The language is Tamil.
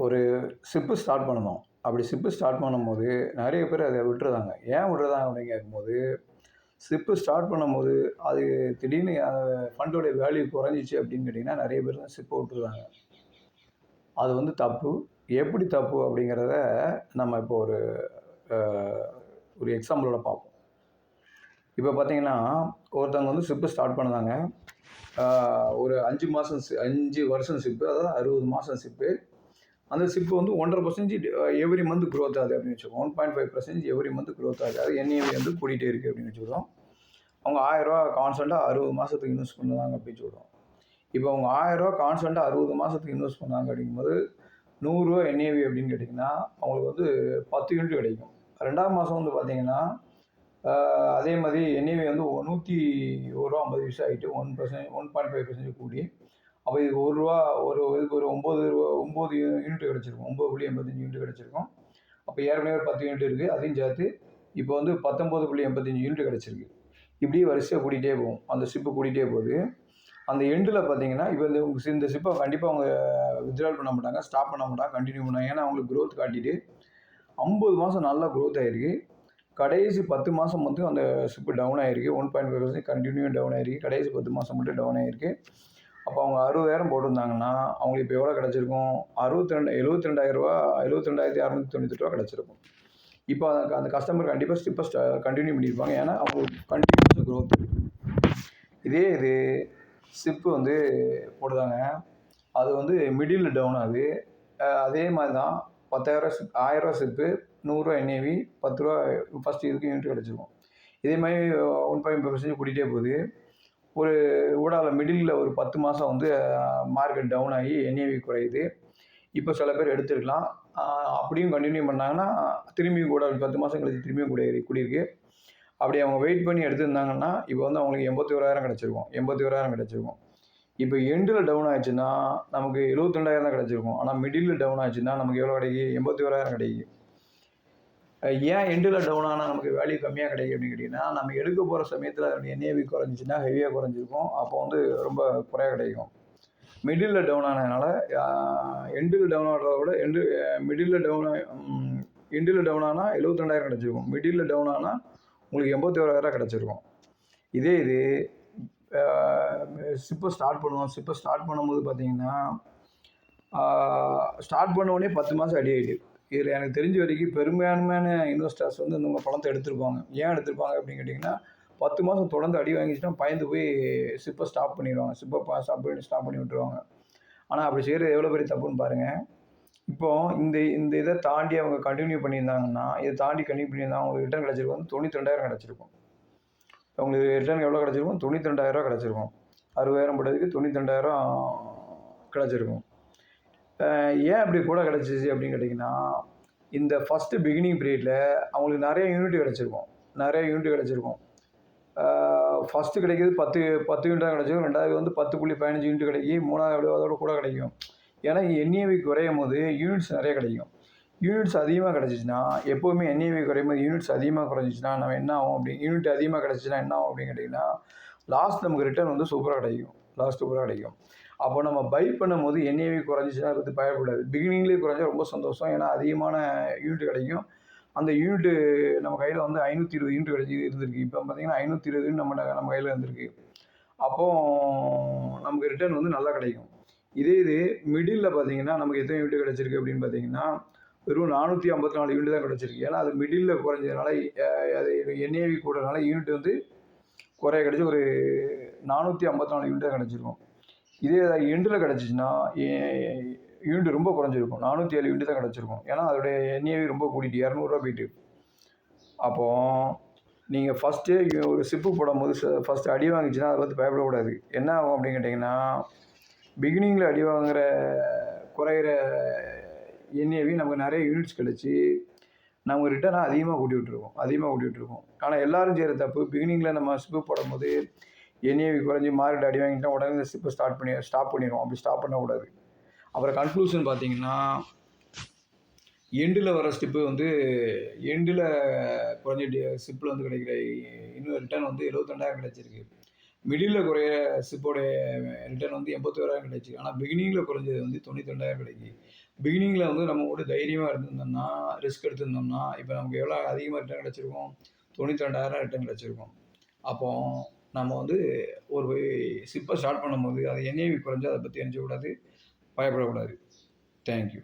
ஒரு சிப்பு ஸ்டார்ட் பண்ணணும். அப்படி சிப்பு ஸ்டார்ட் பண்ணும்போது நிறைய பேர் அதை விட்டுருதாங்க. ஏன் விட்டுருதாங்க அப்படின்னு கேட்கும்போது, சிப்பு ஸ்டார்ட் பண்ணும்போது அது திடீர்னு ஃபண்டோடைய வேல்யூ குறைஞ்சிச்சு அப்படின்னு கேட்டிங்கன்னா, நிறைய பேர் தான் சிப்பை விட்டுருதாங்க. அது வந்து தப்பு. எப்படி தப்பு அப்படிங்கிறத நம்ம இப்போ ஒரு எக்ஸாம்பிளோட பார்ப்போம். இப்போ பார்த்தீங்கன்னா, ஒருத்தவங்க வந்து சிப்பு ஸ்டார்ட் பண்ணுதாங்க. ஒரு 5 வருஷம் சிப்பு, அதாவது 60 மாதம் சிப்பு. அந்த சிப்பு வந்து 1.5% எவ்ரி மந்த் குரோத் ஆகுது அப்படின்னு வச்சுக்கோம். 1.5% எவ்ரி மந்த் குரோத் ஆகுது. அது என்ஏவி வந்து கூட்டிகிட்டே இருக்குது அப்படின்னு வச்சுக்கிறோம். அவங்க ரூ. 1000 கான்ஸ்டண்ட்டாக 60 மாதத்துக்கு இன்வெஸ்ட் பண்ணுறாங்க அப்படின்னு சொல்கிறோம். இப்போ அவங்க ரூ. 1000 கான்ஸ்டண்ட்டாக 60 மாதத்துக்கு இன்வெஸ்ட் பண்ணாங்க அப்படிங்கும்போது ரூ. 100 என்ஏவி அப்படின்னு கேட்டிங்கன்னா அவங்களுக்கு வந்து 10 யூனிட் கிடைக்கும். 2ஆம் மாதம் வந்து பார்த்தீங்கன்னா அதே மாதிரி என்ஏவி வந்து ரூ. 101.50 ஆகிட்டு 1.5% கூடி, அப்போ இது இதுக்கு ஒரு 9 யூனிட் கிடச்சிருக்கும். 9.85 யூனிட் கிடச்சிருக்கும். அப்போ ஏற்கனவே ஒரு 10 யூனிட் இருக்குது. அதையும் சேர்த்து இப்போ வந்து 19.85 யூனிட் கிடச்சிருக்கு. இப்படி வரிசையாக கூட்டிகிட்டே போகும். அந்த சிப்பு கூட்டிகிட்டே போகுது. அந்த எண்டில் பார்த்தீங்கன்னா இப்போ இந்த சிப்பை கண்டிப்பாக அவங்க வித்ட்ரால் பண்ண மாட்டாங்க, ஸ்டாப் பண்ண மாட்டாங்க, கண்டினியூ பண்ணாங்க. ஏன்னா அவங்களுக்கு க்ரோத் காட்டிட்டு 50 மாதம் நல்லா க்ரோத் ஆகிருக்கு. கடைசி 10 மாதம் வந்து அந்த சிப்பு டவுன் ஆகிருக்கு. 1.5% கண்டினியூ டவுன் ஆகிருக்கு. கடைசி 10 மாதம் மட்டும் டவுன் ஆகிருக்கு. அப்போ அவங்க 60,000 போட்டிருந்தாங்கன்னா அவங்களுக்கு இப்போ எவ்வளோ கிடச்சிருக்கும்? 72,698 கிடச்சிருக்கும். இப்போ அந்த கஸ்டமர் கண்டிப்பாக சிப்பை கண்டினியூ பண்ணியிருப்பாங்க. ஏன்னா அவங்களுக்கு கண்டினியூஸ் க்ரோத் இருக்குது. இது சிப்பு வந்து போடுதாங்க. அது வந்து மிடில் டவுன் ஆகுது. அதே மாதிரி தான் 10,000 சிப்பு, ரூ. 100 என்ஏவி, ரூ. 10 ஃபஸ்ட்டு இதுக்கு யூனிட் கிடச்சிருக்கும். இதே மாதிரி 1.5% கூட்டிகிட்டே போகுது. ஒரு மிடில் ஒரு 10 மாதம் வந்து மார்க்கெட் டவுன் ஆகி என்ஏவி குறையுது. இப்போ சில பேர் எடுத்துருக்கலாம். அப்படியும் கண்டினியூ பண்ணாங்கன்னா திரும்பியும் கூட 10 மாதம் கழிச்சு திரும்பியும் கூடியிருக்கு. அப்படி அவங்க வெயிட் பண்ணி எடுத்திருந்தாங்கன்னா இப்போ வந்து அவங்களுக்கு 81,000 கிடச்சிருக்கும். 81,000 கிடச்சிருக்கும். இப்போ எண்டில் டவுன் ஆச்சுன்னா நமக்கு 72,000 தான் கிடச்சிருக்கும். ஆனால் மிடில் டவுன் ஆச்சுன்னா நமக்கு எவ்வளோ கிடைக்கும்? 81,000 கிடைக்கும். ஏன் எண்டில் டவுன் ஆனால் நமக்கு வேல்யூ கம்மியாக கிடைக்கும் அப்படின்னு கேட்டிங்கன்னா, நம்ம எடுக்க போகிற சமயத்தில் அதனுடைய என்ஏவி குறைஞ்சிச்சின்னா ஹெவியாக குறைஞ்சிருக்கும். அப்போ வந்து ரொம்ப குறையாக கிடைக்கும். மிடில் டவுன் ஆனதுனால எண்டில் டவுன் ஆகிறத விட எண்டில் டவுன் ஆனால் 72,000 கிடச்சிருக்கும். மிடில் டவுன் ஆனால் உங்களுக்கு 81,000 கிடச்சிருக்கும். இது சிப்பை ஸ்டார்ட் பண்ணுவோம். சிப்பை ஸ்டார்ட் பண்ணும்போது பார்த்தீங்கன்னா ஸ்டார்ட் பண்ண உடனே 10 மாதம் அடி ஆகிடுது. இதில் எனக்கு தெரிஞ்ச வரைக்கும் பெரும்பான்மையான இன்வெஸ்டர்ஸ் வந்து இந்த பணத்தை எடுத்திருப்பாங்க. ஏன் எடுத்திருப்பாங்க அப்படின்னு கேட்டிங்கன்னா 10 மாதம் தொடர்ந்து அடி வாங்கிச்சுன்னா பயந்து போய் சிப்பை ஸ்டாப் பண்ணிடுவாங்க. ஸ்டாப் பண்ணி விட்டுருவாங்க. ஆனால் அப்படி செய்கிறது எவ்வளோ பெரிய தப்புன்னு பாருங்கள். இப்போது இந்த இதை தாண்டி அவங்க கண்டினியூ பண்ணியிருந்தாங்கன்னா, இதை தாண்டி கண்டினியூ பண்ணியிருந்தாங்க அவங்களுக்கு ரிட்டர்ன் கிடச்சிருக்கும். 92,000 கிடச்சிருக்கும். அவங்களுக்கு ரிட்டர்ன் எவ்வளோ கிடச்சிருக்கும்? 92,000 கிடச்சிருக்கும். 60,000 போட்டதுக்கு 92,000 கிடச்சிருக்கும். ஏன் அப்படி கூட கிடச்சிச்சு அப்படின்னு கேட்டிங்கன்னா, இந்த ஃபஸ்ட்டு பிகினிங் பீரியடில் அவங்களுக்கு நிறைய யூனிட் கிடச்சிருக்கும். ஃபஸ்ட்டு கிடைக்கிறது 10 யூனிட் தான் கிடச்சிருக்கும். ரெண்டாவது வந்து 10.15 யூனிட் கிடைக்கும். மூணாவது அதோட கூட கிடைக்கும். ஏன்னா என்ஏவி குறையும் போது யூனிட்ஸ் நிறைய கிடைக்கும். யூனிட்ஸ் அதிகமாக கிடச்சிச்சின்னா எப்போவுமே என்ஏவி குறையும் போது யூனிட்ஸ் அதிகமாக குறைஞ்சிச்சின்னா நம்ம என்ன ஆகும் யூனிட் அதிகமாக கிடச்சிச்சின்னா என்ன ஆகும் அப்படின்னு கேட்டிங்கன்னா, லாஸ்ட் நமக்கு ரிட்டர்ன் வந்து சூப்பராக கிடைக்கும். அப்போ நம்ம பை பண்ணும்போது என்ஏவி குறைஞ்சிச்சின்னா அதை பற்றி பயப்படாது. பிகினிங்லேயே குறைஞ்சா ரொம்ப சந்தோஷம். ஏன்னா அதிகமான யூனிட் கிடைக்கும். அந்த யூனிட்டு நம்ம கையில் வந்து 520 யூனிட் இருந்திருக்கு. இப்போ பார்த்தீங்கன்னா 520 நம்ம கையில் இருந்திருக்கு. அப்போது நமக்கு ரிட்டர்ன் வந்து நல்லா கிடைக்கும். இது மிடில் பார்த்தீங்கன்னா நமக்கு எத்தனை யூனிட் கிடச்சிருக்கு அப்படின்னு பார்த்தீங்கன்னா வெறும் 454 யூனிட் தான் கிடச்சிருக்கு. ஏன்னா அது மிடில் குறைஞ்சதுனால அது என்ஏவி கூடனால யூனிட் வந்து குறைய கிடச்சி ஒரு 454 யூனிட் தான் கிடச்சிருக்கும். இதே எண்டில் கிடச்சிச்சின்னா யூனிட் ரொம்ப குறைஞ்சிருக்கும். 407 யூனிட் தான் கிடச்சிருக்கும். ஏன்னா அதோடைய என்ஏவி ரொம்ப கூட்டிட்டு 200 போயிட்டு. அப்போது நீங்கள் ஃபஸ்ட்டு ஒரு சிப்பு போடும்போது ஃபஸ்ட்டு அடி வாங்கிச்சுன்னா அதை பற்றி பயப்படக்கூடாது. என்ன ஆகும் அப்படின்னு கேட்டிங்கன்னா, பிகினிங்கில் அடி வாங்குகிற குறையிற என்ஏவி நமக்கு நிறைய யூனிட்ஸ் கிடச்சி நமக்கு ரிட்டர்னாக அதிகமாக கூட்டி விட்டுருக்கோம். ஆனால் எல்லோரும் செய்கிற தப்பு பிகினிங்கில் நம்ம சிப்பு போடும்போது என்ஏவி குறைஞ்சி மார்க்கெட் அடி வாங்கிட்டோம் உடனே இந்த சிப்பை ஸ்டாப் பண்ணிடுவோம். அப்படி ஸ்டாப் பண்ணக்கூடாது. அப்புறம் கன்க்ளூஷன் பார்த்தீங்கன்னா எண்டில் வர ஸ்டிப்பு வந்து எண்டில் குறைஞ்சி சிப்பில் வந்து கிடைக்கிற இன்னும் ரிட்டர்ன் வந்து 72,000 கிடச்சிருக்கு. மிடில் குறைய சிப்போடைய ரிட்டர்ன் வந்து 81,000 கிடைச்சி. ஆனால் பிகினிங்கில் குறைஞ்சது வந்து 92,000 கிடைக்கி. பிகினிங்கில் வந்து நம்ம கூட தைரியமாக இருந்திருந்தோம்னா, ரிஸ்க் எடுத்திருந்தோம்னா, இப்போ நமக்கு எவ்வளோ அதிகமாக ரிட்டர்ன் கிடச்சிருக்கும்? 92,000 ரிட்டர்ன் கிடச்சிருக்கும். அப்போ நம்ம வந்து ஒரு சிப்பை ஸ்டார்ட் பண்ணும்போது அது என்ஏவி குறைஞ்சா அதை பற்றி நினைச்சக்கூடாது, பயப்படக்கூடாது. Thank you.